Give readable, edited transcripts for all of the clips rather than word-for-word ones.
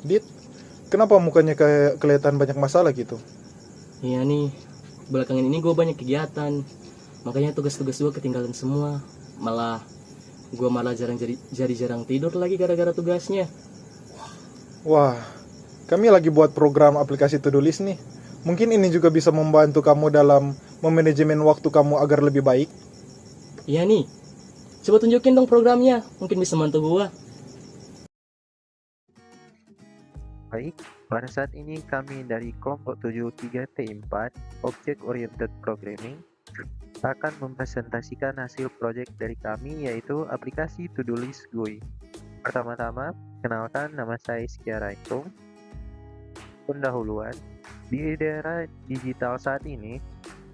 Dit, kenapa mukanya kayak kelihatan banyak masalah gitu? Iya nih, belakangan ini gue banyak kegiatan, makanya tugas-tugas gue ketinggalan semua. Malah jadi jarang tidur lagi gara-gara tugasnya. Wah, kami lagi buat program aplikasi to-do list nih. Mungkin ini juga bisa membantu kamu dalam memanajemen waktu kamu agar lebih baik. Iya nih, coba tunjukin dong programnya, mungkin bisa bantu gue. Baik, pada saat ini kami dari kelompok 73T4 Object Oriented Programming akan mempresentasikan hasil proyek dari kami, yaitu aplikasi to-do list GUI. Pertama-tama, kenalkan, nama saya Iskia Raitung. Pendahuluan, di era digital saat ini,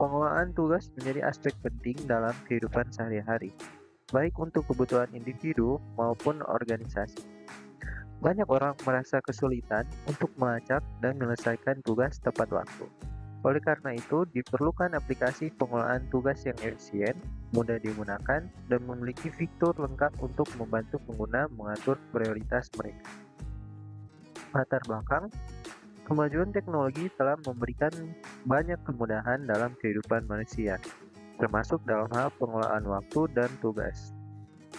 pengelolaan tugas menjadi aspek penting dalam kehidupan sehari-hari, baik untuk kebutuhan individu maupun organisasi. Banyak orang merasa kesulitan untuk melacak dan menyelesaikan tugas tepat waktu. Oleh karena itu, diperlukan aplikasi pengelolaan tugas yang efisien, mudah digunakan, dan memiliki fitur lengkap untuk membantu pengguna mengatur prioritas mereka. Latar belakang, kemajuan teknologi telah memberikan banyak kemudahan dalam kehidupan manusia, termasuk dalam hal pengelolaan waktu dan tugas.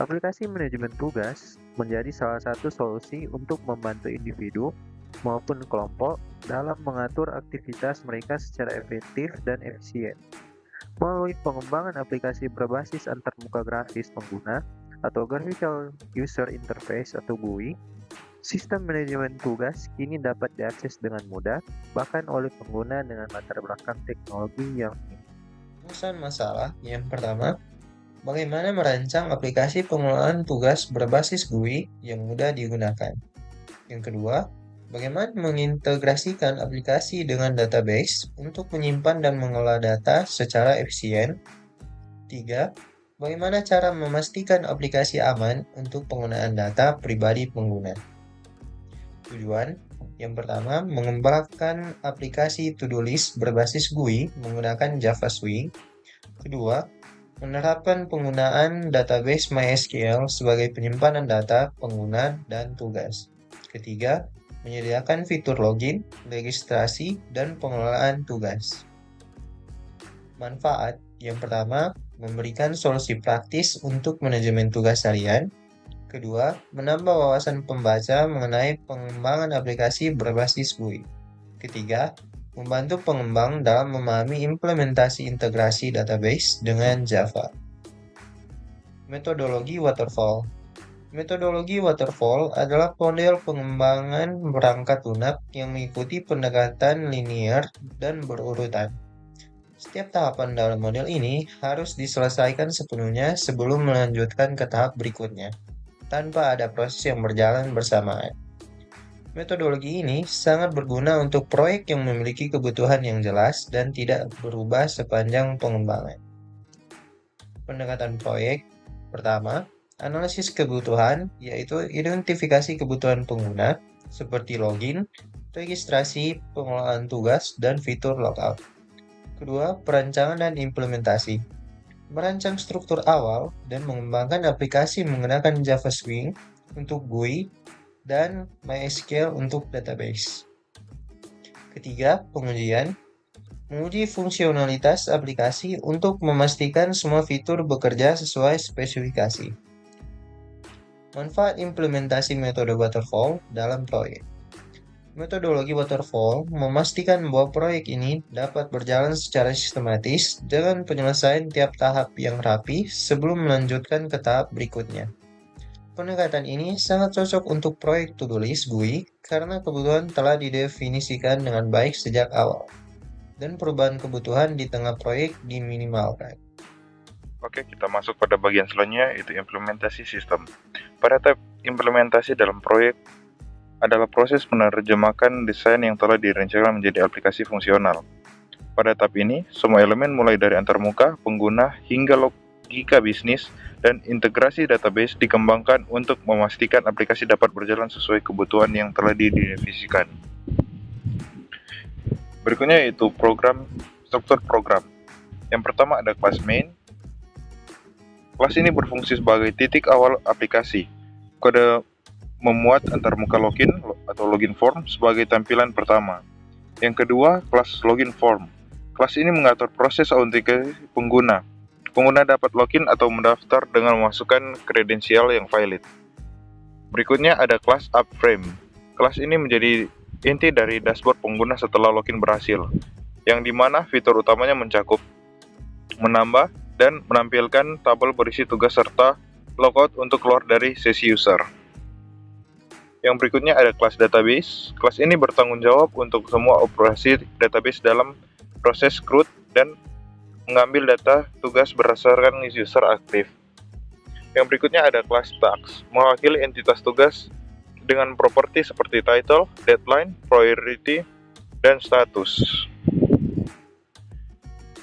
Aplikasi manajemen tugas menjadi salah satu solusi untuk membantu individu maupun kelompok dalam mengatur aktivitas mereka secara efektif dan efisien. Melalui pengembangan aplikasi berbasis antarmuka grafis pengguna atau Graphical User Interface atau GUI, sistem manajemen tugas kini dapat diakses dengan mudah, bahkan oleh pengguna dengan latar belakang teknologi yang tinggi. Rumusan masalah yang pertama, bagaimana merancang aplikasi pengelolaan tugas berbasis GUI yang mudah digunakan. Yang kedua, bagaimana mengintegrasikan aplikasi dengan database untuk menyimpan dan mengelola data secara efisien. 3. Bagaimana cara memastikan aplikasi aman untuk penggunaan data pribadi pengguna. Tujuan yang pertama, mengembangkan aplikasi to-do list berbasis GUI menggunakan Java Swing. Kedua, menerapkan penggunaan database MySQL sebagai penyimpanan data pengguna dan tugas. Ketiga, menyediakan fitur login, registrasi, dan pengelolaan tugas. Manfaat yang pertama, memberikan solusi praktis untuk manajemen tugas harian. Kedua, menambah wawasan pembaca mengenai pengembangan aplikasi berbasis GUI. Ketiga, membantu pengembang dalam memahami implementasi integrasi database dengan Java. Metodologi Waterfall. Metodologi Waterfall adalah model pengembangan perangkat lunak yang mengikuti pendekatan linear dan berurutan. Setiap tahapan dalam model ini harus diselesaikan sepenuhnya sebelum melanjutkan ke tahap berikutnya, tanpa ada proses yang berjalan bersamaan. Metodologi ini sangat berguna untuk proyek yang memiliki kebutuhan yang jelas dan tidak berubah sepanjang pengembangan. Pendekatan proyek pertama, analisis kebutuhan, yaitu identifikasi kebutuhan pengguna, seperti login, registrasi, pengelolaan tugas, dan fitur logout. Kedua, perancangan dan implementasi. Merancang struktur awal dan mengembangkan aplikasi menggunakan Java Swing untuk GUI dan MySQL untuk database. Ketiga, pengujian. Menguji fungsionalitas aplikasi untuk memastikan semua fitur bekerja sesuai spesifikasi. Manfaat implementasi metode waterfall dalam proyek. Metodologi waterfall memastikan bahwa proyek ini dapat berjalan secara sistematis dengan penyelesaian tiap tahap yang rapi sebelum melanjutkan ke tahap berikutnya. Pendekatan ini sangat cocok untuk proyek to-do list GUI karena kebutuhan telah didefinisikan dengan baik sejak awal, dan perubahan kebutuhan di tengah proyek diminimalkan. Oke, kita masuk pada bagian selanjutnya, yaitu implementasi sistem. Pada tahap implementasi dalam proyek adalah proses menerjemahkan desain yang telah direncanakan menjadi aplikasi fungsional. Pada tahap ini, semua elemen mulai dari antarmuka, pengguna, hingga logika bisnis dan integrasi database dikembangkan untuk memastikan aplikasi dapat berjalan sesuai kebutuhan yang telah didefinisikan. Berikutnya yaitu struktur program. Yang pertama ada kelas main. Kelas ini berfungsi sebagai titik awal aplikasi. Kode memuat antarmuka login atau login form sebagai tampilan pertama. Yang kedua, kelas login form. Kelas ini mengatur proses autentikasi pengguna. Pengguna dapat login atau mendaftar dengan memasukkan kredensial yang valid. Berikutnya ada kelas upframe. Kelas ini menjadi inti dari dashboard pengguna setelah login berhasil, yang dimana fitur utamanya mencakup menambah dan menampilkan tabel berisi tugas serta logout untuk keluar dari sesi user. Yang berikutnya ada kelas database. Kelas ini bertanggung jawab untuk semua operasi database dalam proses CRUD dan mengambil data tugas berdasarkan user aktif. Yang berikutnya ada kelas task, mewakili entitas tugas dengan properti seperti title, deadline, priority, dan status.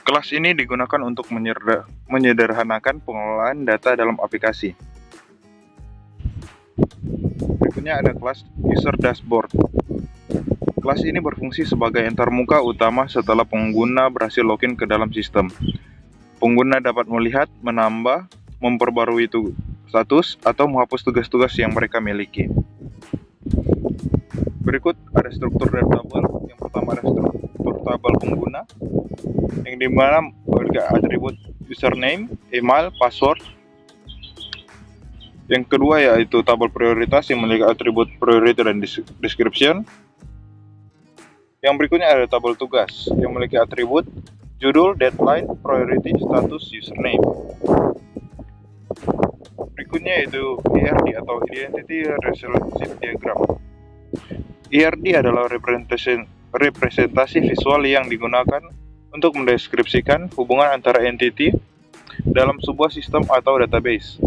Kelas ini digunakan untuk menyederhanakan pengelolaan data dalam aplikasi. Berikutnya ada kelas user dashboard. Kelas ini berfungsi sebagai antarmuka utama setelah pengguna berhasil login ke dalam sistem. Pengguna dapat melihat, menambah, memperbarui status, atau menghapus tugas-tugas yang mereka miliki. Berikut ada struktur tabel. Yang pertama ada struktur tabel pengguna, yang dimana memiliki atribut username, email, password. Yang kedua yaitu tabel prioritas yang memiliki atribut priority dan description. Yang berikutnya ada tabel tugas yang memiliki atribut judul, deadline, priority, status, username. Berikutnya yaitu IRD atau Identity Resolution Diagram. IRD adalah representasi visual yang digunakan untuk mendeskripsikan hubungan antara entity dalam sebuah sistem atau database.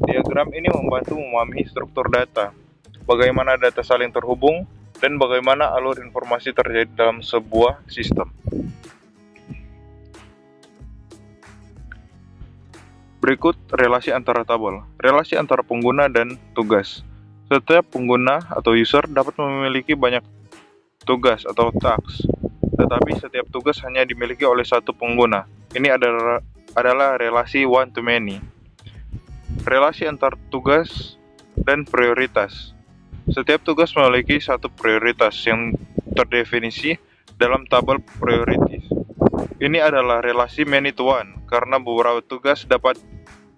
Diagram ini membantu memahami struktur data, bagaimana data saling terhubung, dan bagaimana alur informasi terjadi dalam sebuah sistem. Berikut relasi antara tabel. Relasi antara pengguna dan tugas. Setiap pengguna atau user dapat memiliki banyak tugas atau tasks, tetapi setiap tugas hanya dimiliki oleh satu pengguna. Ini adalah relasi one to many. Relasi antar tugas dan prioritas. Setiap tugas memiliki satu prioritas yang terdefinisi dalam tabel priorities. Ini adalah relasi many to one karena beberapa tugas dapat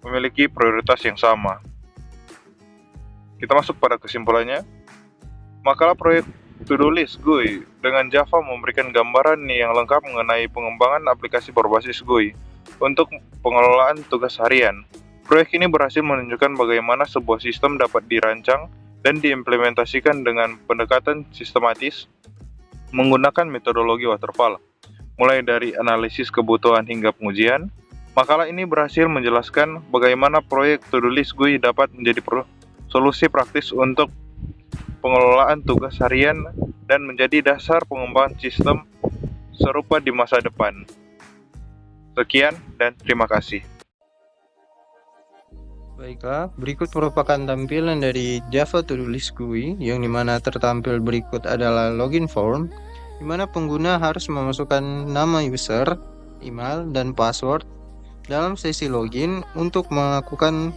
memiliki prioritas yang sama. Kita masuk pada kesimpulannya. Makalah proyek To-Do List GUI dengan Java memberikan gambaran yang lengkap mengenai pengembangan aplikasi berbasis GUI untuk pengelolaan tugas harian. Proyek ini berhasil menunjukkan bagaimana sebuah sistem dapat dirancang dan diimplementasikan dengan pendekatan sistematis menggunakan metodologi waterfall, mulai dari analisis kebutuhan hingga pengujian. Makalah ini berhasil menjelaskan bagaimana proyek To-Do List GUI dapat menjadi solusi praktis untuk pengelolaan tugas harian dan menjadi dasar pengembangan sistem serupa di masa depan. Sekian dan terima kasih. Baiklah, berikut merupakan tampilan dari Java To-Do List GUI, yang dimana tertampil berikut adalah login form, dimana pengguna harus memasukkan nama user, email, dan password dalam sesi login untuk melakukan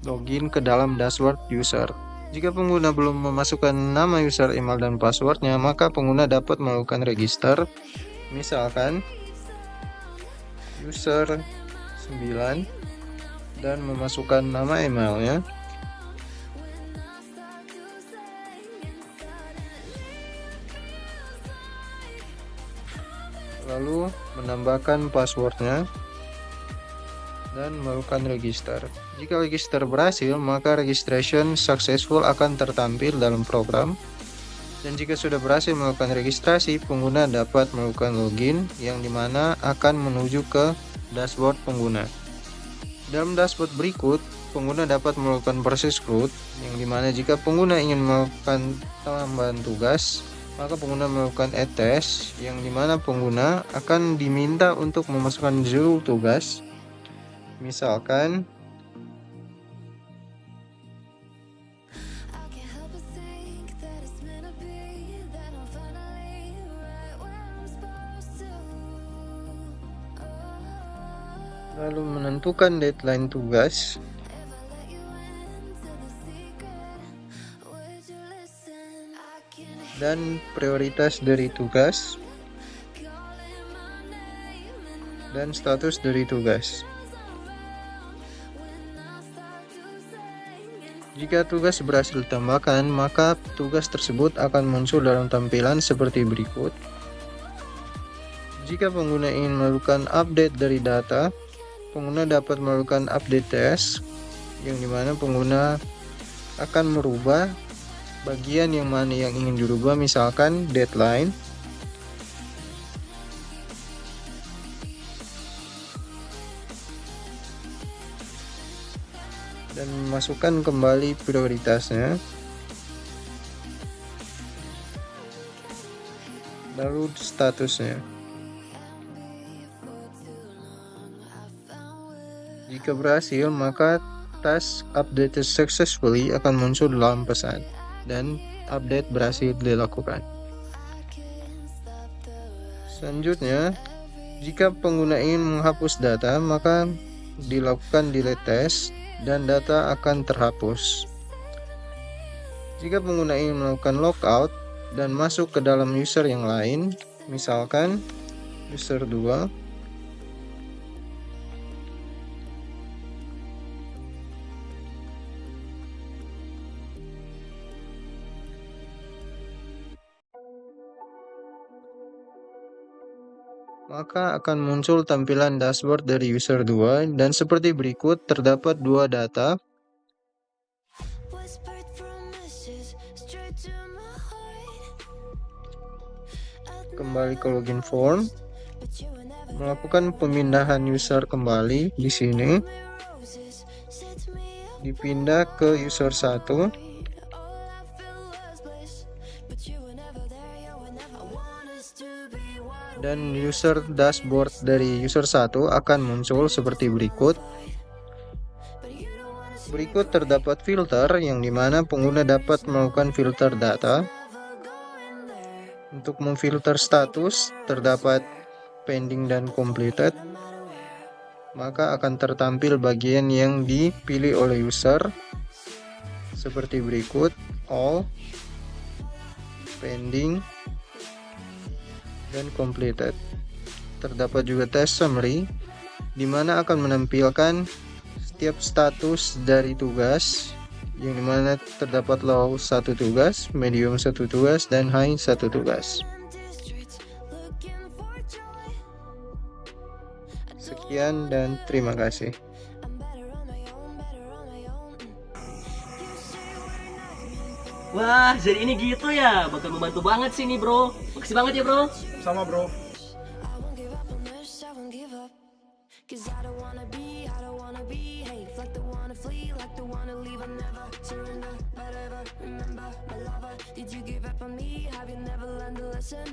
login ke dalam dashboard user. Jika pengguna belum memasukkan nama user, email, dan passwordnya, maka pengguna dapat melakukan register, misalkan user 9 dan memasukkan nama emailnya. Lalu menambahkan passwordnya dan melakukan register. Jika register berhasil, maka registration successful akan tertampil dalam program. Dan jika sudah berhasil melakukan registrasi, pengguna dapat melakukan login, yang dimana akan menuju ke dashboard pengguna. Dalam dashboard berikut, pengguna dapat melakukan proses CRUD, yang dimana jika pengguna ingin melakukan tambahan tugas, maka pengguna melakukan add test, yang dimana pengguna akan diminta untuk memasukkan judul tugas, misalkan lalu menentukan deadline tugas, dan prioritas dari tugas, dan status dari tugas. Jika tugas berhasil ditambahkan, maka tugas tersebut akan muncul dalam tampilan seperti berikut. Jika pengguna ingin melakukan update dari data, pengguna dapat melakukan update test, yang dimana pengguna akan merubah bagian yang mana yang ingin dirubah, misalkan deadline, dan memasukkan kembali prioritasnya, lalu statusnya. Jika berhasil, maka task updated successfully akan muncul dalam pesan dan update berhasil dilakukan. Selanjutnya, jika pengguna ingin menghapus data, maka dilakukan delete test dan data akan terhapus. Jika pengguna ingin melakukan logout dan masuk ke dalam user yang lain, misalkan user 2, maka akan muncul tampilan dashboard dari user 2 dan seperti berikut. Terdapat dua data. Kembali ke login form, melakukan pemindahan user kembali di sini, dipindah ke user 1. Dan user dashboard dari user 1 akan muncul seperti berikut. Berikut terdapat filter yang dimana pengguna dapat melakukan filter data. Untuk memfilter status terdapat pending dan completed. Maka akan tertampil bagian yang dipilih oleh user seperti berikut: all, pending, dan completed. Terdapat juga test summary, di mana akan menampilkan setiap status dari tugas, yang dimana terdapat low 1 tugas, medium 1 tugas, dan high 1 tugas. Sekian dan terima kasih. Wah, jadi ini gitu ya. Bakal membantu banget sih nih, bro. Makasih banget ya, bro. Sama bro. Cause I don't wanna behave like the wanna flee, like the wanna leave. I never surrender, but ever remember my lover. Did you give up on me? Have you never learned the lesson?